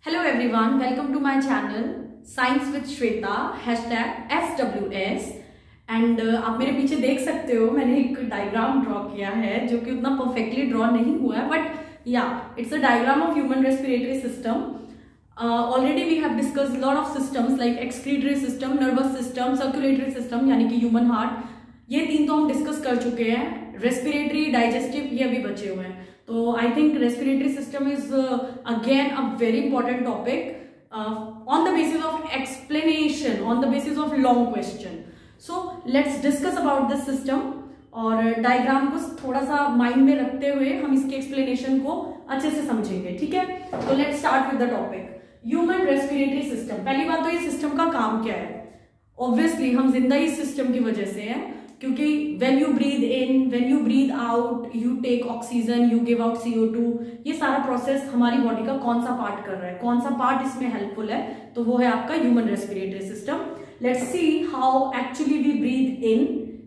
Hello everyone, welcome to my channel Science with Shweta #SWS and आप मेरे पीछे देख सकते हो मैंने एक डायग्राम ड्रॉ किया है जो कि उतना परफेक्टली ड्रॉ नहीं हुआ है बट या it's a diagram of human respiratory system. Already we have discussed lot of systems like excretory system, nervous system, circulatory system यानी कि ह्यूमन हार्ट. ये तीन तो हम डिस्कस कर चुके हैं. रेस्पिरेटरी, डाइजेस्टिव ये अभी बचे हुए हैं. तो I think respiratory system is again a very important topic on the basis of explanation, on the basis of long question. So let's discuss about this system और डायग्राम को थोड़ा सा माइंड में रखते हुए हम इसके एक्सप्लेनेशन को अच्छे से समझेंगे. ठीक है, तो let's start with the topic human respiratory system. पहली बात तो ये सिस्टम का काम क्या है. ऑब्वियसली हम जिंदा इस सिस्टम की वजह से हैं क्योंकि when you breathe in, when you breathe out, you take oxygen, you give out CO2. ये सारा प्रोसेस हमारी बॉडी का कौन सा पार्ट कर रहा है, कौन सा पार्ट इसमें हेल्पफुल है, तो वो है आपका human respiratory system. Let's see how actually we breathe in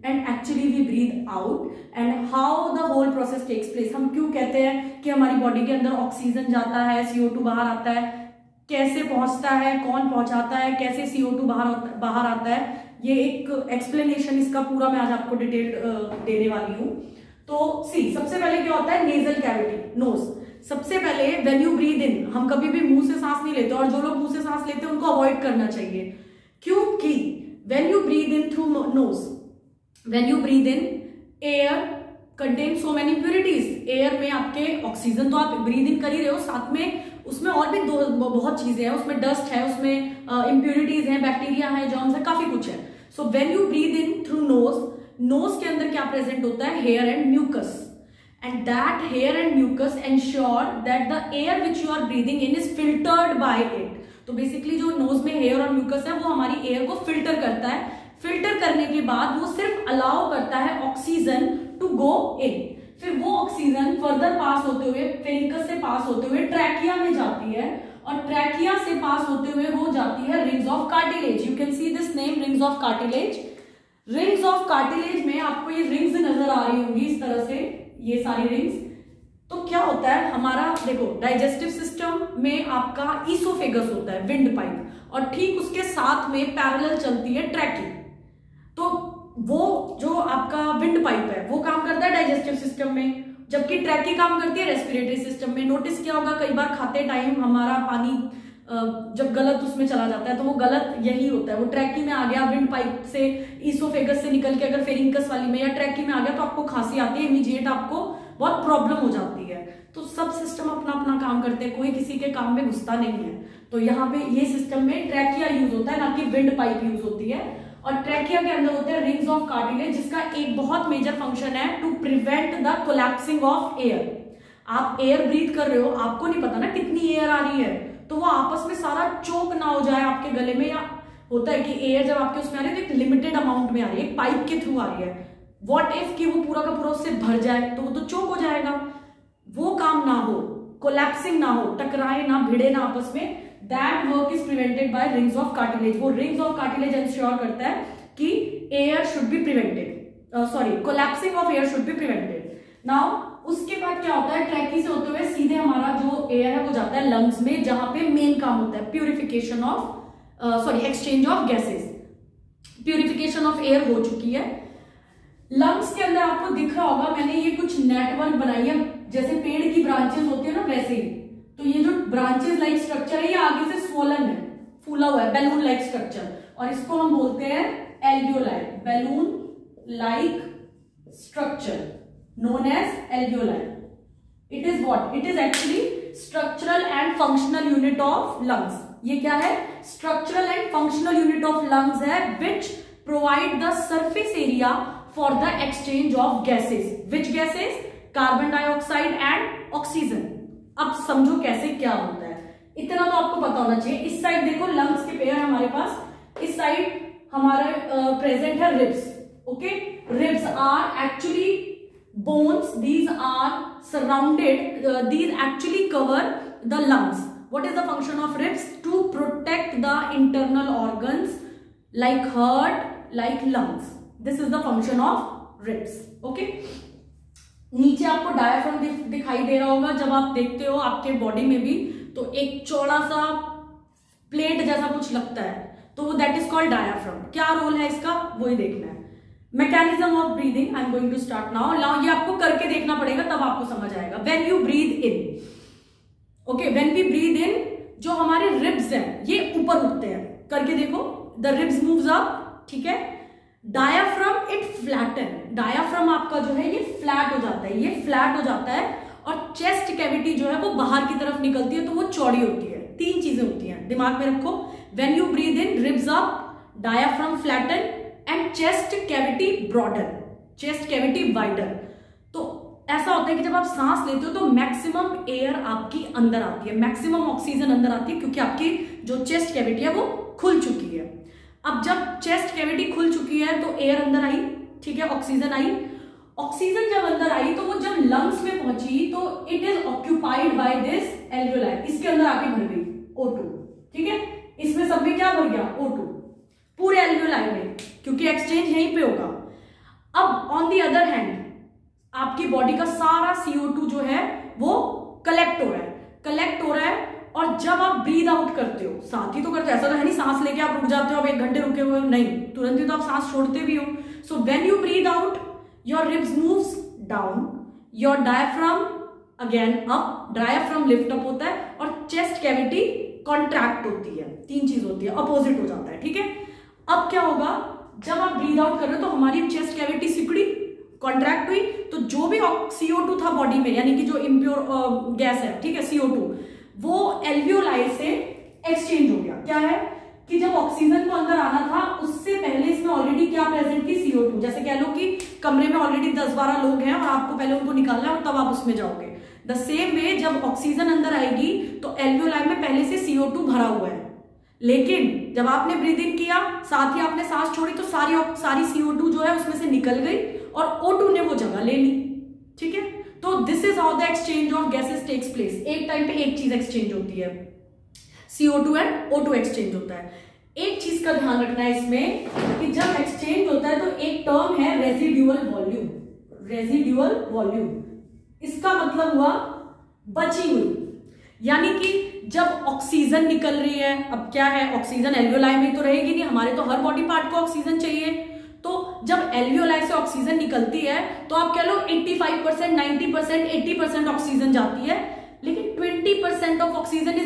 and actually we breathe out and how the whole process takes place. हम क्यों कहते हैं कि हमारी बॉडी के अंदर ऑक्सीजन जाता है, CO2 बाहर आता है, कैसे पहुंचता है, कौन पहुंचाता है, कैसे CO2 बाहर आता है, ये एक एक्सप्लेनेशन इसका पूरा मैं आज आपको डिटेल देने वाली हूं. तो सी सबसे पहले क्या होता है नेजल कैविटी, नोज. सबसे पहले व्हेन यू ब्रीथ इन, हम कभी भी मुंह से सांस नहीं लेते और जो लोग मुंह से सांस लेते हैं उनको अवॉइड करना चाहिए क्योंकि when you breathe in through nose, when you breathe in air contain so many impurities. Air में आपके ऑक्सीजन तो आप ब्रीथ इन कर ही रहे हो, साथ में उसमें और भी बहुत चीजें हैं. उसमें डस्ट है, उसमें इम्प्योरिटीज हैं, बैक्टीरिया है, जर्म्स है, काफी कुछ है. So when you breathe in through nose, nose के अंदर क्या प्रेजेंट होता है, hair and mucus, and that hair and mucus ensure that the air which you are breathing in is filtered by it. तो बेसिकली जो nose में hair और mucus है वो हमारी एयर को फिल्टर करता है. फिल्टर करने के बाद वो सिर्फ अलाउ करता है ऑक्सीजन टू गो इन. फिर वो ऑक्सीजन फर्दर पास होते हुए फेरिंगस से पास होते हुए ट्रैकिया में जाती है और ट्रैकिया से पास होते हुए हो जाती है rings of cartilage. You can see this name rings of cartilage. Rings of cartilage में आपको ये रिंग्स नजर आ रही होंगी इस तरह से, ये सारी रिंग्स. तो क्या होता है हमारा, देखो डाइजेस्टिव सिस्टम में आपका ईसोफेगस होता है, विंड पाइप, और ठीक उसके साथ में पैरेलल चलती है ट्रैकी. तो वो जो आपका विंड पाइप है वो काम करता है डाइजेस्टिव सिस्टम में, जबकि ट्रैकी काम करती है रेस्पिरेटरी सिस्टम में. नोटिस किया होगा कई बार खाते टाइम हमारा पानी जब गलत उसमें चला जाता है तो वो गलत यही होता है, वो ट्रैकी में आ गया, विंड पाइप से ईसोफेगस से निकल के अगर फेरिंगस वाली में या ट्रैकी में आ गया तो आपको खांसी आती है, इमीडिएट आपको बहुत प्रॉब्लम हो जाती है. तो सब सिस्टम अपना अपना काम करते हैं, कोई किसी के काम में घुसता नहीं है. तो यहाँ पे ये सिस्टम में ट्रैकिया यूज होता है, ना कि विंड पाइप यूज होती है. और ट्रैकिया के अंदर होते हैं रिंग्स ऑफ कार्टिलेज, जिसका एक बहुत मेजर फंक्शन है to prevent the collapsing of air. आप एयर ब्रीथ कर रहे हो, आपको नहीं पता ना कितनी एयर आ रही है, तो वो आपस में सारा चोक ना हो जाए आपके गले में. या होता है कि एयर जब आपके उसमें आ रही है तो एक लिमिटेड अमाउंट में आ रही है, पाइप के थ्रू आ रही है. व्हाट इफ कि वो पूरा का पूरा उससे भर जाए तो वो तो चोक हो जाएगा. वो काम ना हो, कोलैप्सिंग ना हो, टकराए ना, भिड़े ना आपस में. That work is prevented by rings of cartilage. वो rings of cartilage ensure करता है कि air should be prevented. Collapsing of air should be prevented. Now उसके बाद क्या होता है, ट्रैकी से होते हुए सीधे हमारा जो एयर है वो जाता है लंग्स में, जहां पे मेन काम होता है purification of exchange of gases. Purification of air हो चुकी है. लंग्स के अंदर आपको दिख रहा होगा मैंने ये कुछ नेटवर्क बनाई है, जैसे पेड़ की ब्रांचेस होती है ना वैसे ही. तो ये जो ब्रांचेस लाइक स्ट्रक्चर है ये आगे से स्वोलन है, फूला हुआ है, बैलून लाइक स्ट्रक्चर, और इसको हम बोलते हैं alveoli. Balloon like structure known as alveoli. It is what, it is actually structural and functional unit of lungs. ये क्या है, structural and functional unit of lungs है which provide the surface area for the exchange of gases. Which gases, carbon dioxide and oxygen. अब समझो कैसे क्या होता है, इतना तो आपको पता होना चाहिए. इस साइड देखो लंग्स के पेयर हमारे पास, इस साइड हमारे प्रेजेंट है ribs. Okay, ribs are actually bones, these are surrounded, these actually cover the lungs. What is the function of ribs, to protect the internal organs like heart, like lungs. This is the function of ribs. Okay, नीचे आपको diaphragm दिखाई दे रहा होगा जब आप देखते हो आपके बॉडी में भी, तो एक चौड़ा सा प्लेट जैसा कुछ लगता है, तो दैट इज कॉल्ड डायाफ्राम। क्या रोल है इसका, वही देखना है। Mechanism of breathing, I am going to start now. ये आपको करके देखना पड़ेगा तब आपको समझ आएगा। When you breathe in, okay, when we breathe in, जो हमारे रिब्स हैं ये ऊपर उठते हैं, करके देखो, द रिब्स मूव्स अप, ठीक है। डायाफ्राम इट फ्लैटन, डायाफ्राम आपका जो है ये फ्लैट हो जाता है, ये फ्लैट हो जाता है, और चेस्ट कैविटी जो है वो बाहर की तरफ निकलती है, तो वो चौड़ी होती है। तीन चीजें होती हैं, दिमाग में रखो। When you breathe in, ribs up, diaphragm flatten, and chest cavity broaden, chest cavity wider. तो ऐसा होता है कि जब आप सांस लेते हो तो मैक्सिमम एयर आपकी अंदर आती है, मैक्सिमम ऑक्सीजन अंदर आती है, क्योंकि आपकी जो चेस्ट कैविटी है वो खुल चुकी है। अब जब चेस्ट कैविटी खुल चुकी है तो एयर अंदर आई, ठीक है, ऑक्सीजन आई। ऑक्सीजन जब अंदर आई तो वो जब लंग्स में पहुंची तो it is occupied by this alveoli, इसके अंदर आके भर गई O2, ठीक है। इसमें सब में क्या भर गया, O2, पूरे एल्वियोलाई में, क्योंकि एक्सचेंज यहीं पे होगा। अब ऑन दी अदर हैंड आपकी बॉडी का सारा CO2 जो है वो कलेक्ट हो रहा है, और जब आप ब्रीद आउट करते हो, साथ ही तो करते हो, ऐसा तो है नहीं सांस लेके आप रुक जाते हो, अब 1 घंटे रुके हुए, नहीं, तुरंत ही तो आप सांस छोड़ते भी हो। सो when you breathe out, your ribs moves down, your diaphragm again up, diaphragm lift up होता है, और चेस्ट कैविटी कॉन्ट्रैक्ट होती है। तीन चीज होती है, अपोजिट हो जाता है, ठीक है। अब क्या होगा, जब आप ब्रीद आउट कर रहे हो तो हमारी चेस्ट कैविटी सिकुड़ी, कॉन्ट्रैक्ट हुई, तो जो भी CO2 था बॉडी में, यानी कि जो इम्प्योर गैस है, ठीक है, CO2, वो एल्वियोलाई से एक्सचेंज हो गया। क्या है कि जब ऑक्सीजन को अंदर आना था उससे पहले इसमें ऑलरेडी क्या प्रेजेंट थी, CO2। जैसे कह लो कि कमरे में ऑलरेडी 10-12 लोग हैं और आपको पहले उनको निकालना है और तब आप उसमें जाओगे। द सेम वे जब ऑक्सीजन अंदर आएगी तो एल्वियोलाई में पहले से CO2 भरा हुआ है, लेकिन जब आपने ब्रीद इन किया, साथ ही आपने सांस छोड़ी, तो सारी CO2 जो है उसमें से निकल गई और O2 ने वो जगह ले ली, ठीक है। तो this is how the exchange of gases takes place. एक टाइम पे एक चीज एक्सचेंज होती है, CO2 एंड O2 एक्सचेंज होता है। एक चीज का ध्यान रखना है इसमें कि जब एक्सचेंज होता है तो एक टर्म है रेजिड्यूअल वॉल्यूम, रेजिड्यूअल वॉल्यूम, इसका मतलब हुआ बची हुई, यानी कि जब ऑक्सीजन निकल रही है, अब क्या है, ऑक्सीजन एल्वियोलाई में तो रहेगी नहीं, हमारे तो हर बॉडी पार्ट को ऑक्सीजन चाहिए, तो जब एल्वियोलाई से ऑक्सीजन निकलती है तो आप कह लो 85%, 90%, 80% ऑक्सीजन जाती है, लेकिन 20% of oxygen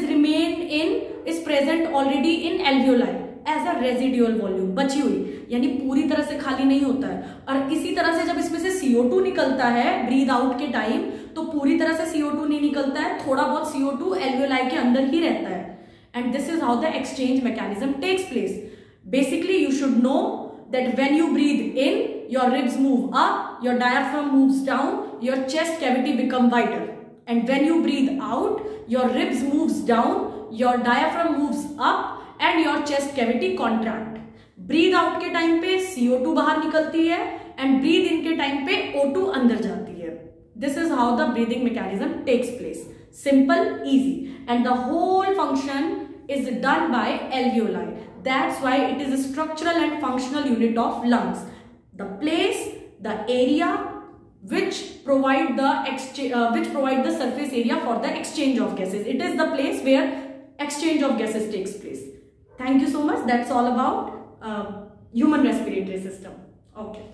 is present already in alveoli as a residual volume, बची हुई, यानी पूरी तरह से खाली नहीं होता है। और इसी तरह से जब इसमें से CO2 निकलता है ब्रीद आउट के टाइम, तो पूरी तरह से CO2 नहीं निकलता है, थोड़ा बहुत CO2 एल्वियोलाई के अंदर ही रहता है। And this is how the exchange mechanism takes place. Basically you should know that when you breathe in, your ribs move up, your diaphragm moves down, your chest cavity become wider, and when you breathe out, your ribs moves down, your diaphragm moves up, and your chest cavity contract. Breathe out के time पे CO2 बाहर निकलती है, and breathe in के time पे O2 अंदर जाती है। This is how the breathing mechanism takes place. Simple, easy, and the whole function is done by alveoli. That's why it is a structural and functional unit of lungs. The place, the area which provide the surface area for the exchange of gases. It is the place where exchange of gases takes place. Thank you so much. That's all about human respiratory system. Okay.